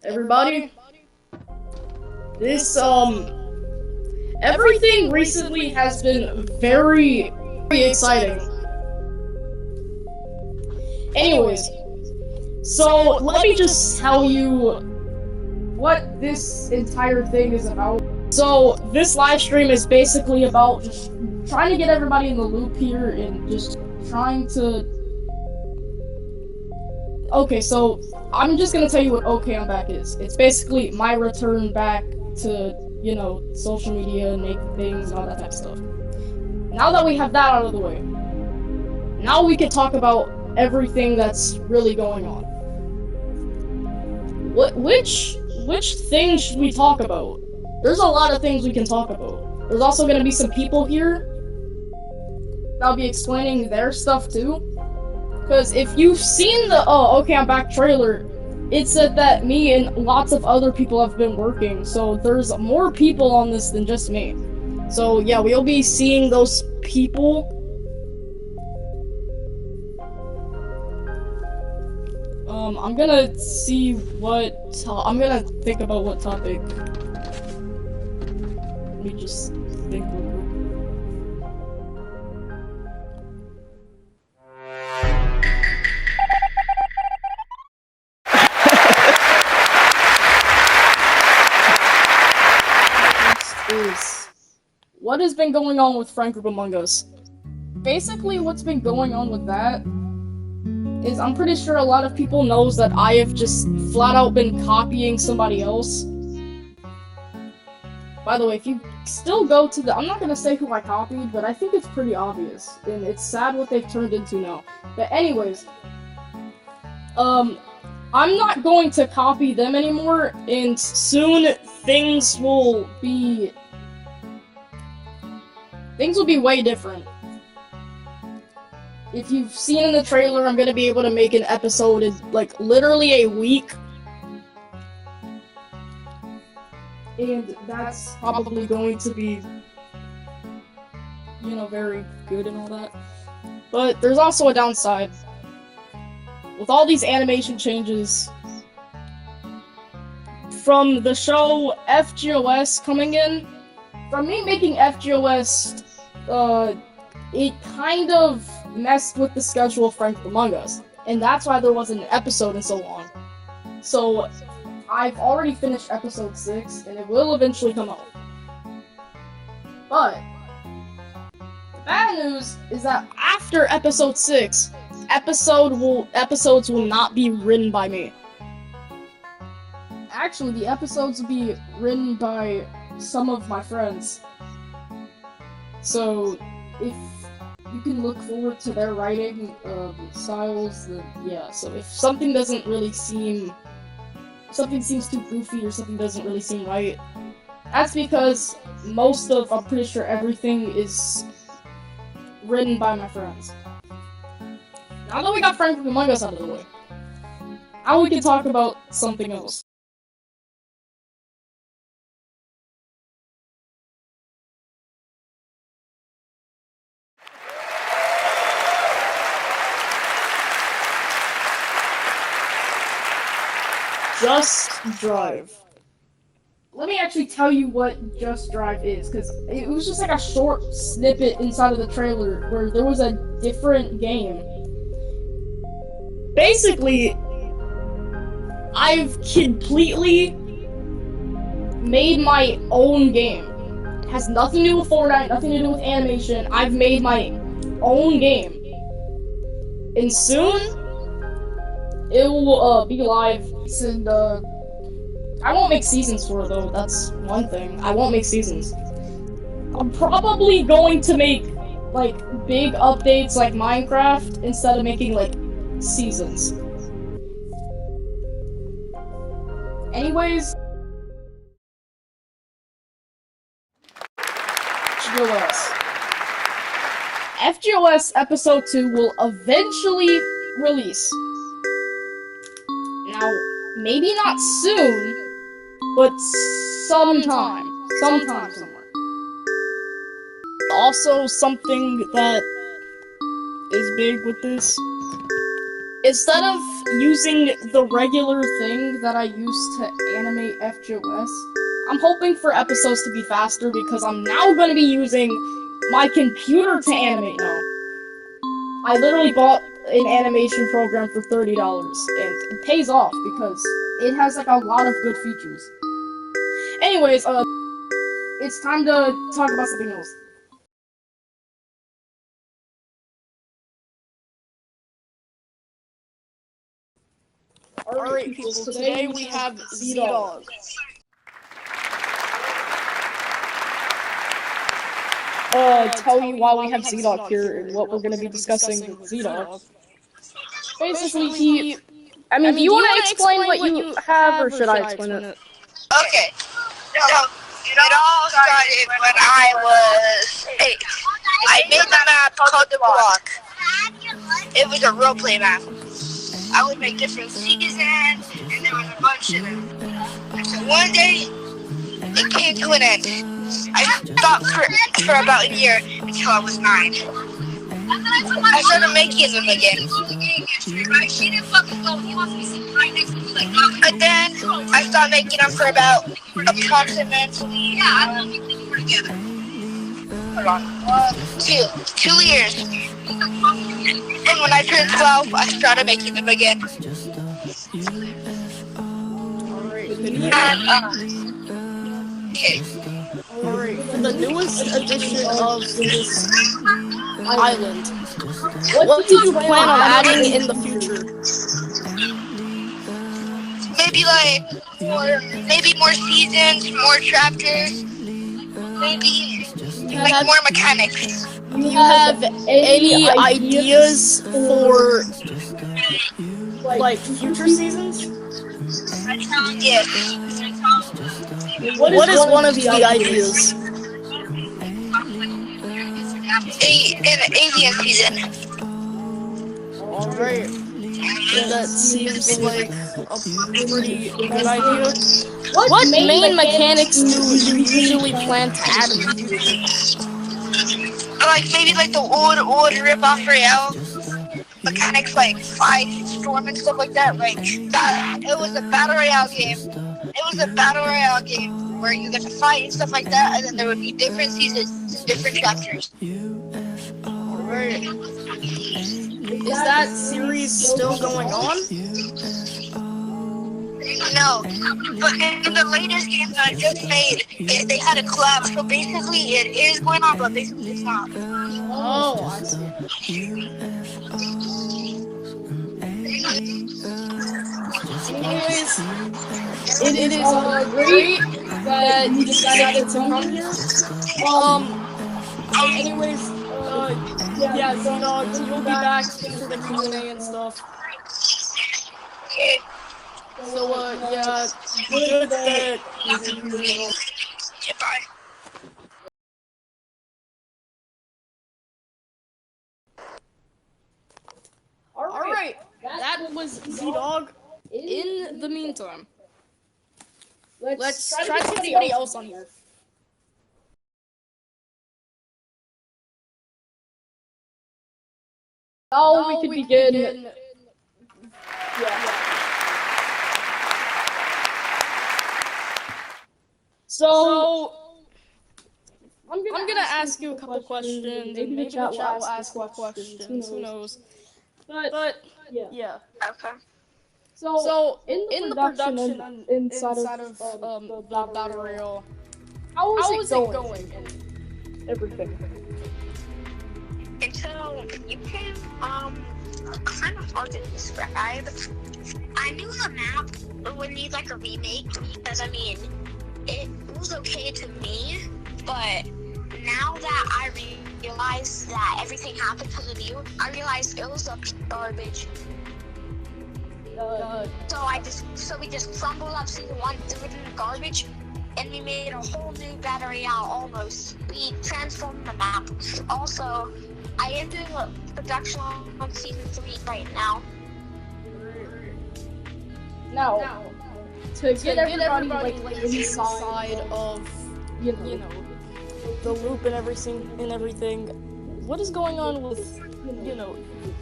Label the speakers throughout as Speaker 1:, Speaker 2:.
Speaker 1: everybody. This, everything recently has been very exciting. Anyways, so let me just tell you what this entire thing is about. So, this live stream is basically about just trying to get everybody in the loop here and just trying to... Okay, so I'm just gonna tell you what Okay I'm Back is. It's basically my return back to, you know, social media and making things and all that type of stuff. Now that we have that out of the way, now we can talk about everything that's really going on. Which thing should we talk about? There's a lot of things we can talk about. There's also gonna be some people here that'll be explaining their stuff too. Because if you've seen the Okay I'm Back trailer, it said that me and lots of other people have been working, so there's more people on this than just me. So yeah, we'll be seeing those people. I'm gonna see what I'm gonna think about what topic. Let me just think real quick. Is what has been going on with Frank Group Among Us. Basically, what's been going on with that is I'm pretty sure a lot of people knows that I have just flat out been copying somebody else. By the way, if you still go to the... I'm not gonna say who I copied, but I think it's pretty obvious, and it's sad what they've turned into now. But anyways, I'm not going to copy them anymore, and soon things will be way different. If you've seen in the trailer, I'm gonna be able to make an episode in, like, literally a week. And that's probably going to be, you know, very good and all that. But there's also a downside. With all these animation changes from the show FGOS coming in, from me making FGOS, it kind of messed with the schedule of Frank Among Us, and that's why there wasn't an episode in so long. So, I've already finished episode 6, and it will eventually come out. But, the bad news is that after episode 6, episodes will not be written by me. Actually, the episodes will be written by some of my friends. So, if you can look forward to their writing styles, then yeah. So if something doesn't really seem... something seems too goofy or something doesn't really seem right, that's because I'm pretty sure everything is written by my friends. Now that we got Frank Among Us out of the way, now we can talk about something else. Just Drive. Let me actually tell you what Just Drive is, because it was just like a short snippet inside of the trailer where there was a different game. Basically, I've completely made my own game. It has nothing to do with Fortnite, nothing to do with animation. I've made my own game. And soon, it will be live, and I won't make seasons for it though, that's one thing. I won't make seasons. I'm probably going to make, like, big updates like Minecraft instead of making, like, seasons. Anyways, FGOS. FGOS Episode 2 will eventually release. Now, maybe not soon, but sometime somewhere. Also, something that is big with this instead of using the regular thing that I used to animate FGOS, I'm hoping for episodes to be faster because I'm now going to be using my computer to animate now. I literally bought an animation program for $30 and it pays off because it has like a lot of good features. Anyways, it's time to talk about something else. Alright people, today we have Z-Dog. Tell you why we have Z-Dog here and what we're going to be discussing with Z-Dog. Basically, do you want to explain what you have, or should I explain it?
Speaker 2: Okay, so it all started when I was 8. I made the map called The Block. It was a roleplay map. I would make different seasons, and there was a bunch of them. So one day, it came to an end. I stopped for about a year until I was 9. I started making them again. And then I started making them for about approximately hold on, 2 years. And when I turned 12, I started making them again. Okay.
Speaker 1: Alright, for the newest edition of this island, what do you plan on adding in the future?
Speaker 2: Maybe more seasons, more chapters, maybe like more mechanics.
Speaker 1: Do you have any ideas for like future seasons?
Speaker 2: Yes.
Speaker 1: What is one of the ideas?
Speaker 2: An alien season.
Speaker 1: Alright. That seems like a pretty good idea. What main mechanics do you usually plan to add in the future?
Speaker 2: Like maybe like the old rip-off Royale mechanics, like fight, storm, and stuff like that. Like that, it was a battle royale game. It was a battle royale game where you get to fight and stuff like that, and then there would be different seasons, different chapters.
Speaker 1: Alright. Is that series still going on?
Speaker 2: No, but in the latest game that I just made, they had a collab, so basically it is going on, but basically it's not.
Speaker 1: Oh, I see. Anyways, it is great that you decided to come here. Anyways, yeah, Z-Dog, you'll be back for the Q&A and stuff.
Speaker 2: Okay.
Speaker 1: So, yeah, good that
Speaker 2: Goodbye.
Speaker 1: Alright, that was Z-Dog. In the meantime, let's try to get somebody else on here. Now we can begin. Yeah. So, I'm gonna ask you a couple questions. Maybe the chat will ask you questions. Who knows? But yeah.
Speaker 2: Okay.
Speaker 1: So in the production and inside of the battle royale, how is it going and everything?
Speaker 2: And so you can kind of hard to describe. I knew the map would need like a remake because I mean it was okay to me, but now that I realized that everything happened because of you, I realized it was a garbage. So we just crumbled up season 1, threw it in the garbage, and we made a whole new battle royale almost. We transformed the map. Also, I am doing a production on season 3 right now.
Speaker 1: Now, to get everybody like inside of you know the loop and everything, what is going on with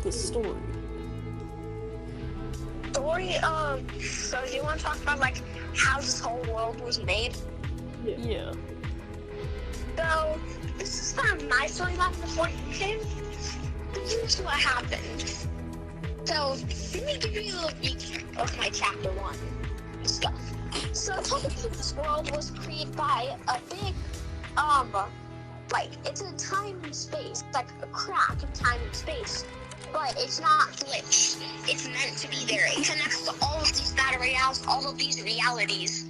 Speaker 1: the story?
Speaker 2: story of, so do you want to talk about like how this whole world was made?
Speaker 3: Yeah.
Speaker 2: So this is kind of my storyline before you came. Here's what happened. So let me give you a little recap of my chapter 1 stuff. So technically this world was created by a big, like it's a time and space, like a crack in time and space. But it's not glitched. It's meant to be there. It connects to all of these battle royales, all of these realities.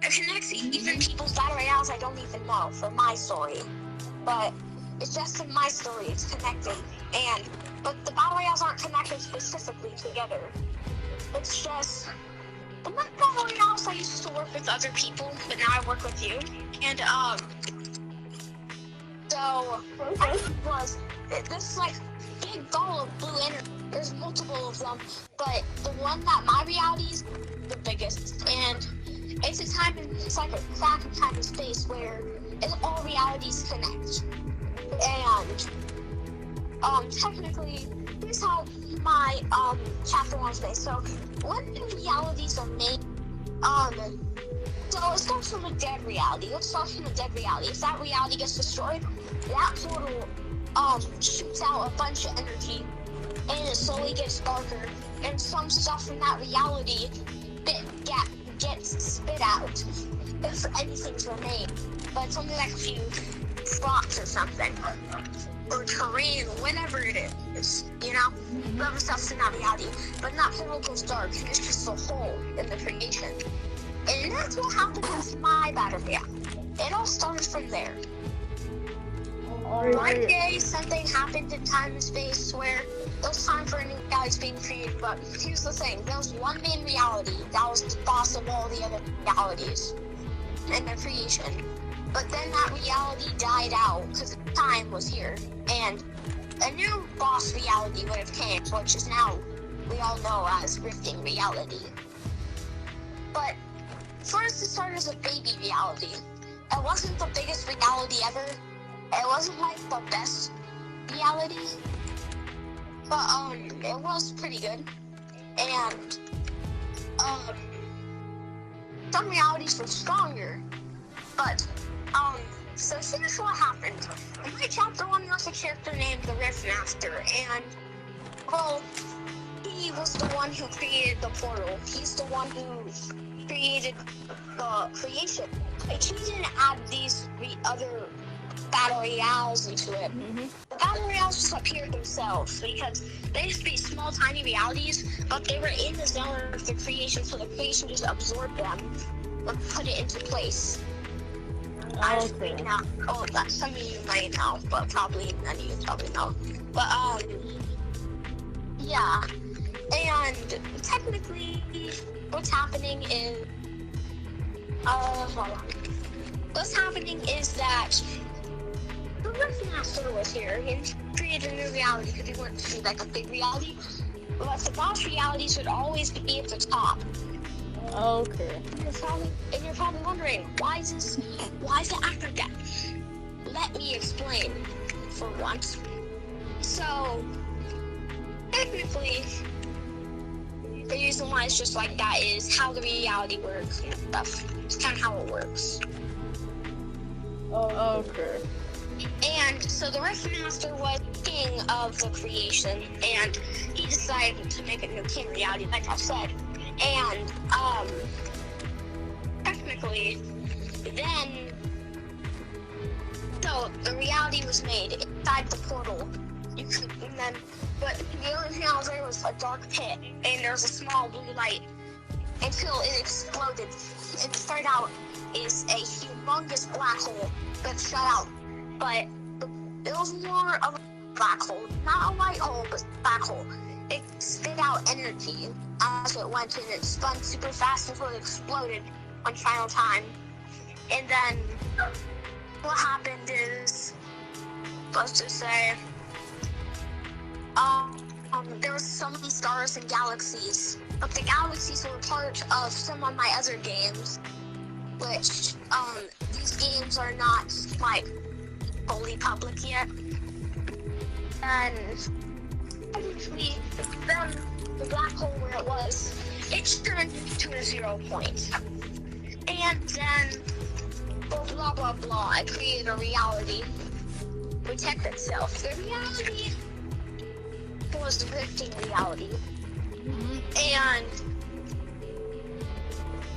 Speaker 2: It connects even people's battle royales I don't even know for my story. But it's just in my story, it's connected. But the battle royales aren't connected specifically together. It's just, the battle royales I used to work with other people, but now I work with you. And, so, I was, this like, big ball of blue energy. There's multiple of them, but the one that my reality is the biggest, and it's like a crack in time and space where all realities connect. And technically, here's how my chapter 1 is made. So when the realities are made, so it starts from a dead reality. Let's start from a dead reality. If that reality gets destroyed, that portal shoots out a bunch of energy, and it slowly gets darker, and some stuff from that reality gets spit out if anything's remained. But it's only like a few rocks or something, or terrain, whatever it is, you know? Whatever stuff's in that reality. But that portal goes dark, and it's just a hole in the creation. And that's what happened with my battle reality. It all started from there. One day, something happened in time and space where it was time for a new reality being created, but here's the thing, there was one main reality that was the boss of all the other realities and their creation. But then that reality died out because time was here, and a new boss reality would have came, which is now we all know as Rifting Reality. But first it started as a baby reality. It wasn't the biggest reality ever. It wasn't like the best reality, but it was pretty good. And some realities were stronger. But so here's what happened. In my chapter 1, there was a character named the Rift Master, and well, he was the one who created the portal. He's the one who created the creation. Like, he didn't add these other battle royales into it. The battle royales just appeared themselves because they used to be small, tiny realities, but they were in the zone of the creation, so the creation just absorbed them and put it into place. I was thinking out. Oh, that some of you might know, but probably none of you probably know. But yeah. And technically, what's happening is hold on. What's happening is that the Rift Master was here and created a new reality because he wanted to be like a big reality. But the boss realities would always be at the top.
Speaker 3: Okay.
Speaker 2: And you're probably wondering, why is it after death? Let me explain for once. So, technically, the reason why it's just like that is how the reality works and stuff. It's kind of how it works.
Speaker 3: Okay.
Speaker 2: And so the Rift Master was king of the creation, and he decided to make a new king reality, like I said. And, technically, then, so the reality was made inside the portal. But the only thing I was there was a dark pit, and there was a small blue light until it exploded. And it started out is a humongous black hole that shut out. But it was more of a black hole, not a white hole, but a black hole. It spit out energy as it went, and it spun super fast until it exploded one final time. And then what happened is, let's just say, there was so many stars and galaxies, but the galaxies were part of some of my other games, which these games are not like fully public yet. And Obviously, then the black hole where it was, it turned to a 0 point. And then, well, blah blah blah, it created a reality. Protect itself. The reality was rifting reality. And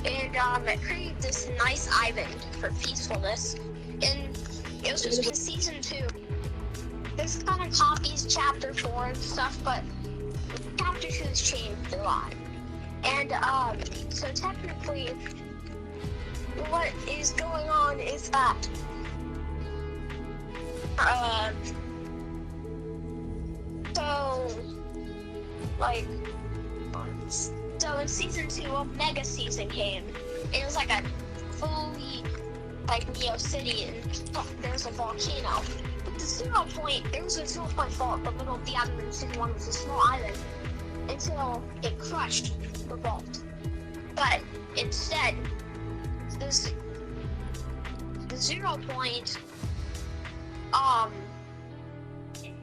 Speaker 2: it created this nice island for peacefulness. And it was just in season 2. This kind of copies chapter 4 and stuff, but chapter 2 has changed a lot. And so technically, what is going on is that so in season 2, a mega season came. It was like a fully Neo City, and there's a volcano. But the 0 point, there was a 0 point fault in the middle of the island, and season 1 was a small island until it crushed the vault. But instead, the 0 point,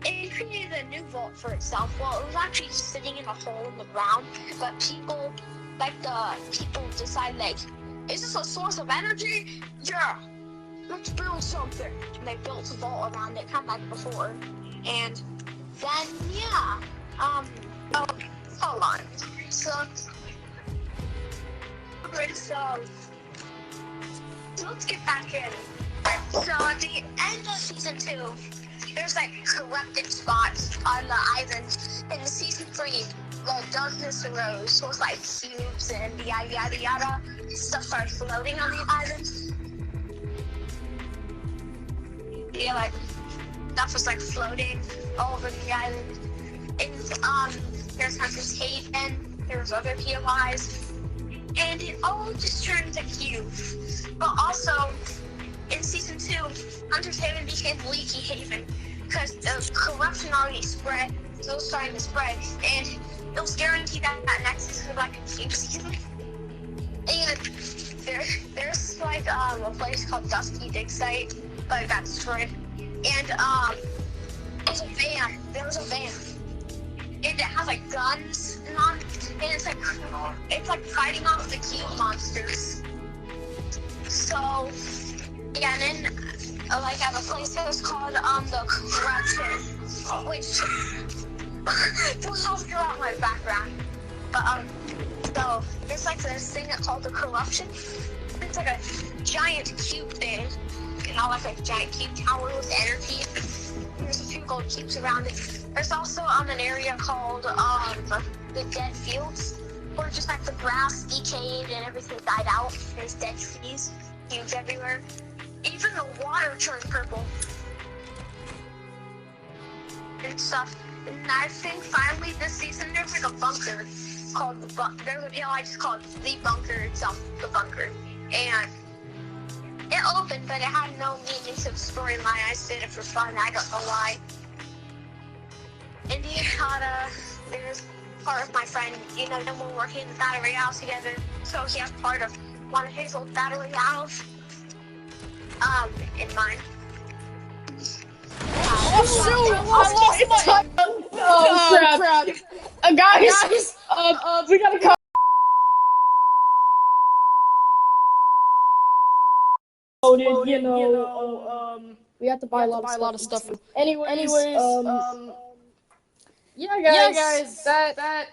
Speaker 2: it created a new vault for itself. Well, it was actually just sitting in a hole in the ground, but people decide, is this a source of energy? Yeah, let's build something. And they built a vault around it, kind of like before. And then, yeah, hold on. So let's get back in. So at the end of season 2, there's corrupted spots on the island. In season 3, darkness arose, so it's cubes and yada yada yada. Stuff started floating on the island. Yeah, stuff was floating all over the island. And there's Hunter's Haven, there's other POIs, and it all just turned into cube. But also, in season 2, Hunter's Haven became Leaky Haven because the corruption already spread. So it was starting to spread, and it was guaranteed that next season would be a cube season. And there's a place called Dusty Dig Site, but it got destroyed. And there was a van, and it has guns and it's fighting off the cube monsters. So yeah, and then I have a place that was called the Corruption, which don't help you out my background. But so there's this thing called the Corruption. It's a giant cube thing, a giant cube tower with energy. There's a few gold cubes around it. There's also an area called the Dead Fields, where just the grass decayed and everything died out. There's dead trees, cubes everywhere. Even the water turned purple and stuff. And I think finally this season there's a bunker called there's a PLI just called the bunker itself, the bunker. And it opened, but it had no meaning to the storyline. I just did it for fun. I don't know why. In the Akata, there's part of my friend, then we're working in the battery house together. So he has part of one of his old battery house. In mine.
Speaker 1: Oh shoot! I lost my time. Oh crap! Guys, we gotta cut. We have to buy a lot of stuff. Anyways, yeah, guys, that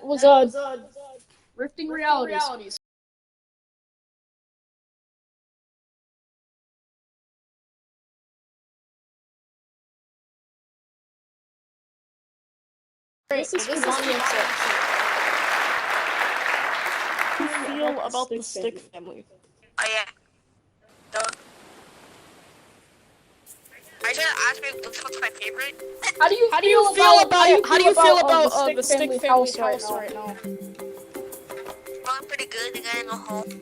Speaker 1: was Rifting Realities. This is Bonnie and Seth. How do you feel about the Stick family?
Speaker 2: Oh yeah. So, are you gonna ask me which one's my favorite?
Speaker 1: How do you feel about the Stick family house right now?
Speaker 2: Well, pretty good. They got in a home.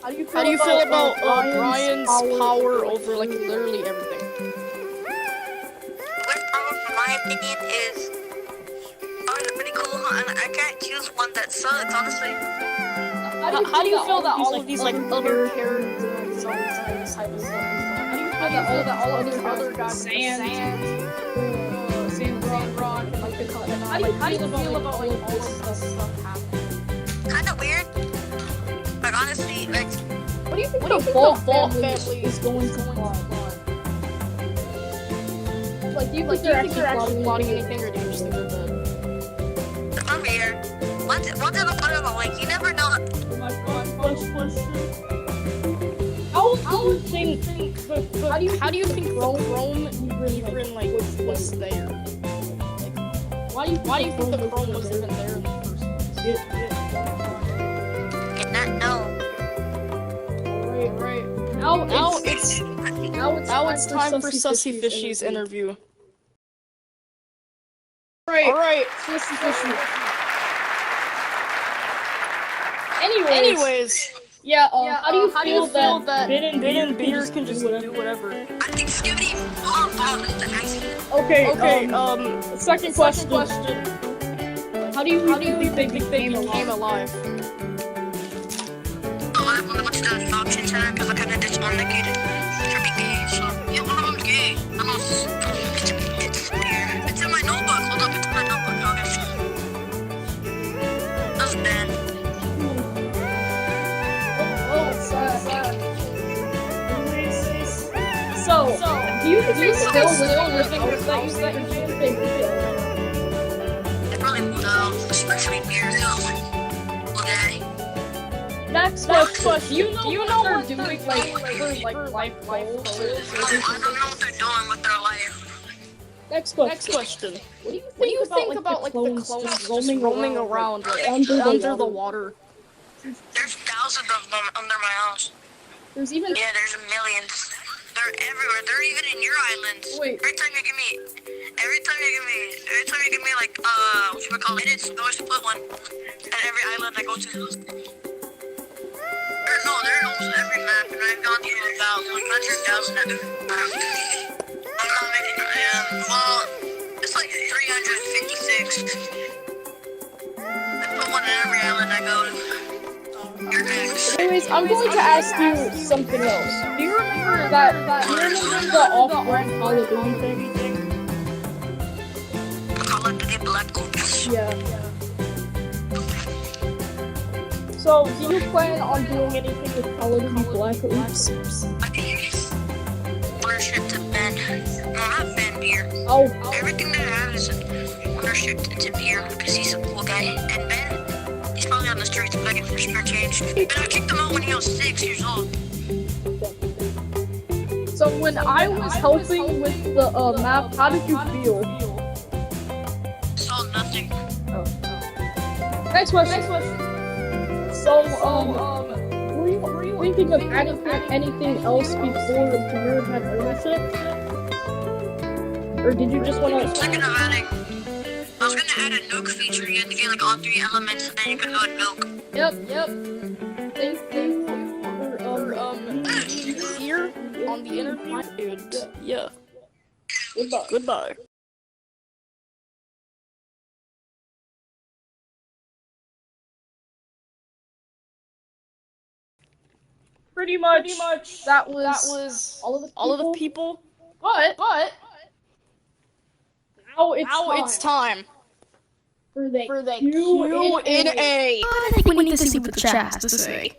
Speaker 1: How do you feel about Brian's power over literally everything?
Speaker 2: Best power, from my opinion, is pretty cool, huh? And I can't choose one that sucks, honestly.
Speaker 1: How do you feel that all of these other characters on this type of stuff? How do you feel that all the other guys, Sam, rock and like the cut. How do you feel about like all of this stuff happening?
Speaker 2: Kind of weird. But honestly, like,
Speaker 1: What do you think the Vault family is going to want? Like, do you think they're actually plotting anything, or do you just think they're dead?
Speaker 2: come here. Once I put it on the link, you never know.
Speaker 1: How do you think the Chrome even like was there? Like, why do you think the Chrome was even there in the first place?
Speaker 2: Cannot know.
Speaker 1: Right. Now it's time for Sussy Fishy's interview. Alright, Sussy Fishy. Anyways, yeah, how do you feel that Bin and Beer can just do whatever?
Speaker 2: I think Scooby is the nice.
Speaker 1: Okay, second question. How do you think they became alive?
Speaker 2: Oh, I what's the option center because I kind of discriminated. Should be gay, so yeah, one of them's gay. It's weird. It's in my notebook. Hold up, it's in my notebook. Okay. That was bad.
Speaker 1: So, do you think you're still living with that you said?
Speaker 2: They probably moved out, especially years ago. Okay.
Speaker 1: Next question. Do you know what they're doing like for life goals?
Speaker 2: I don't know what they're doing with their life.
Speaker 1: Next question. What do you think about like the clones just roaming around like, under the water?
Speaker 2: There's thousands of them under my house.
Speaker 1: There's even
Speaker 2: there's millions. They're everywhere. They're even in your islands.
Speaker 1: Wait.
Speaker 2: Every time you give me like what you call it, it's always split one. At every island I go to. They're in almost every map, and I've gone to about 100,000 at I'm not making well, it's like 356. I put one at every island I go to.
Speaker 1: Anyways, I'm going to ask you something else. Do you remember the off-brand Call of Duty thing?
Speaker 2: Call of Duty Black Ops.
Speaker 1: Yeah. So, do you plan on doing anything with Call of Duty Black Ops?
Speaker 2: Ownership to Ben. No, not Ben Beer.
Speaker 1: Oh.
Speaker 2: Everything that I have is ownership to Beer because he's a cool guy. And Ben, he's probably on the streets begging for spare change. And I kicked him out when he was 6 years old.
Speaker 1: So when I was helping with the map, how did you feel?
Speaker 2: Saw nothing.
Speaker 1: Next question. So, were you thinking of adding anything else before the premiere had ownership? Or did you just want to...
Speaker 2: I was gonna add a nuke feature. You had to get like all 3 elements and then you could go nuke.
Speaker 1: Yep. Thank you for, here on the interview. And, yeah. Goodbye. Pretty much. That was all of the people. But now it's time for the Q&A.
Speaker 4: I think we need to see what the chat has to say.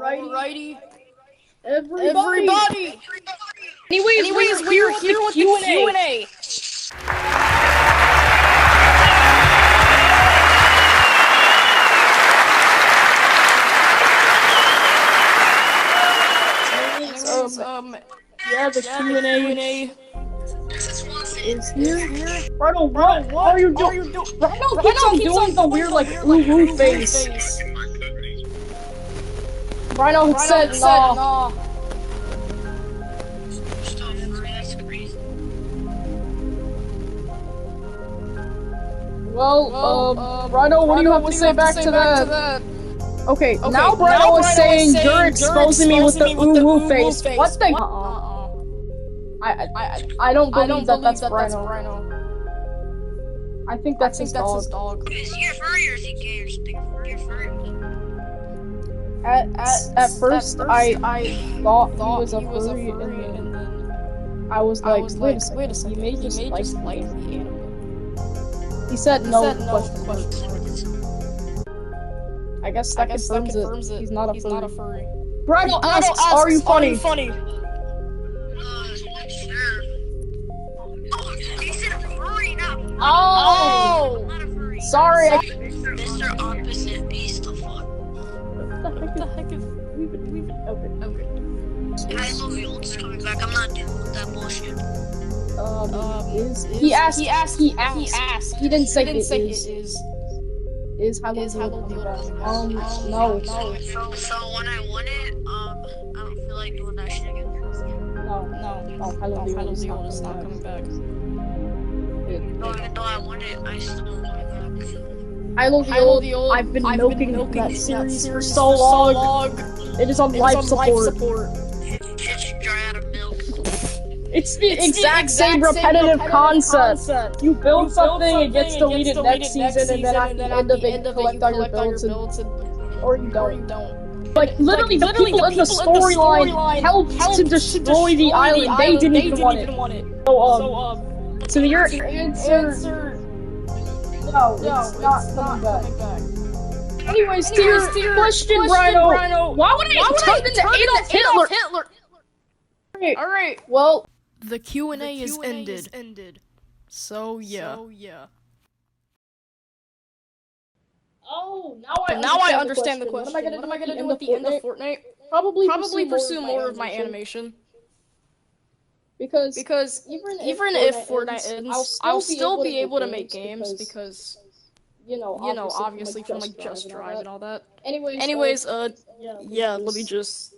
Speaker 1: Alrighty.
Speaker 3: Everybody.
Speaker 1: Anyways, we are here with the Q&A. Yeah, the Q&A is here. Rhino, what are you doing? Rhino keeps on doing the weird, like, ooh face. Rhino said, nah. Well, Rhino, what do you have to say back to that? Okay, now Rhino is saying you're exposing me with the ooh face. What the? I don't believe that that's Rhino. I think that's his dog.
Speaker 2: Is he a furry or is he gay or something? You're furry.
Speaker 1: At first, I thought he was a furry, and then I was like, wait a second, he may just like the animal. He said no, I guess that confirms it. He's not a furry. Rhino asks, are you funny?
Speaker 2: Sure. Oh, he said furry, not funny.
Speaker 1: Oh!
Speaker 2: Not a furry.
Speaker 1: Sorry.
Speaker 2: Mr. Opposite Beast, the fuck?
Speaker 1: What the heck is... Okay.
Speaker 2: I love you, it's coming back. I'm not dealing with that bullshit.
Speaker 1: He asked. He didn't say it is. Is Hello coming back? No.
Speaker 2: So when I won it, I don't feel like doing that shit again.
Speaker 1: No, Hello Zero is not coming back.
Speaker 2: No, even though I won it, I still don't want it back.
Speaker 1: Hello the old. I've been milking that series for so long. It is on life support.
Speaker 2: Shit should dry out of milk.
Speaker 1: It's the exact same repetitive concept. You build something, it gets deleted next season, and then at the end of it, you collect all your builds, or you don't. Like, literally, the people in the storyline helped to destroy the island. They didn't even want it. So, your answer... No, it's not coming back. Anyways, to your question, Rhino, why would I turn into Adolf Hitler? Alright, well...
Speaker 3: The Q&A is ended. So yeah.
Speaker 1: Oh, now I understand the question. What am I gonna do at the end of Fortnite? Probably pursue more of my animation. Because even if Fortnite ends, I'll still be able to make games because you know, obviously from like Just Drive and all that. Anyways, yeah, let me just